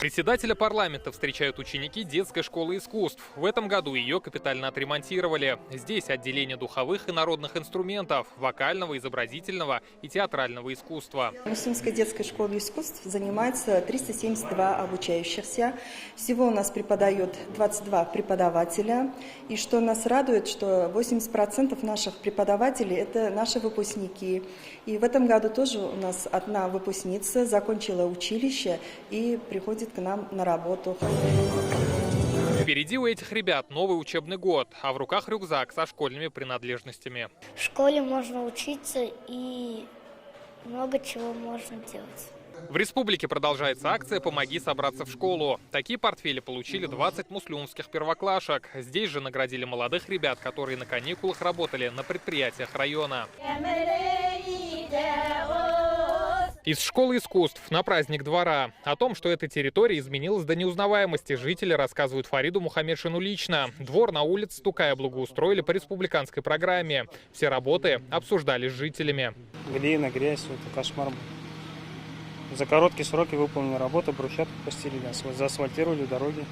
Председателя парламента встречают ученики детской школы искусств. В этом году ее капитально отремонтировали. Здесь отделение духовых и народных инструментов, вокального, изобразительного и театрального искусства. В Муслимской детской школе искусств занимается 372 обучающихся. Всего у нас преподает 22 преподавателя. И что нас радует, что 80% наших преподавателей – это наши выпускники. И в этом году тоже у нас одна выпускница закончила училище и приходит к нам на работу. Впереди у этих ребят новый учебный год, а в руках рюкзак со школьными принадлежностями. В школе можно учиться и много чего можно делать. В республике продолжается акция «Помоги собраться в школу». Такие портфели получили 20 муслюмских первоклашек. Здесь же наградили молодых ребят, которые на каникулах работали на предприятиях района. Из школы искусств на праздник двора. О том, что эта территория изменилась до неузнаваемости, жители рассказывают Фариду Мухаммедшину лично. Двор на улице Тукая благоустроили по республиканской программе. Все работы обсуждали с жителями. Глина, грязь, это кошмар был. За короткие сроки выполнена работа, брусчатку постелили, заасфальтировали дороги.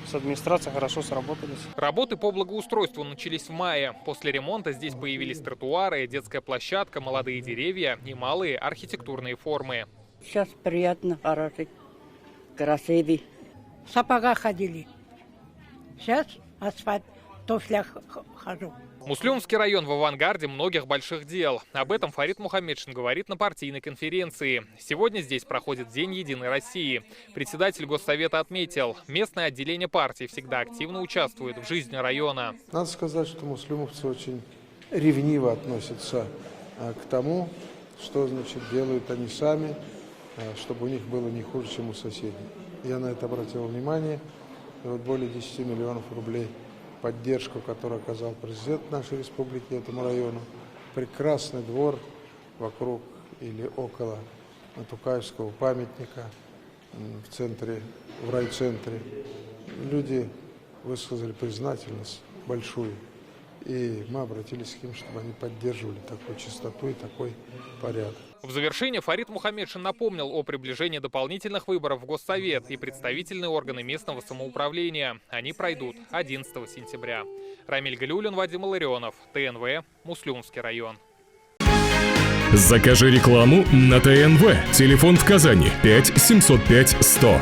С администрацией хорошо сработались. Работы по благоустройству начались в мае. После ремонта здесь появились тротуары, детская площадка, молодые деревья и малые архитектурные формы. Сейчас приятно, хороший, красивый. В сапогах ходили. Сейчас асфальт, в туфлях хожу. Муслюмский район в авангарде многих больших дел. Об этом Фарид Мухаммедшин говорит на партийной конференции. Сегодня здесь проходит День Единой России. Председатель Госсовета отметил, местное отделение партии всегда активно участвует в жизни района. Надо сказать, что муслюмовцы очень ревниво относятся к тому, что делают они сами, чтобы у них было не хуже, чем у соседей. Я на это обратил внимание. И вот более 10 миллионов рублей поддержку, которую оказал президент нашей республики этому району. Прекрасный двор вокруг или около Тукаевского памятника в райцентре. Люди высказали признательность большую. И мы обратились к ним, чтобы они поддерживали такую чистоту и такой порядок. В завершение Фарид Мухаммедшин напомнил о приближении дополнительных выборов в Госсовет и представительные органы местного самоуправления. Они пройдут 11 сентября. Рамиль Галиуллин, Вадим Илларионов, ТНВ, Муслюмский район. Закажи рекламу на ТНВ. Телефон в Казани 5 705 100.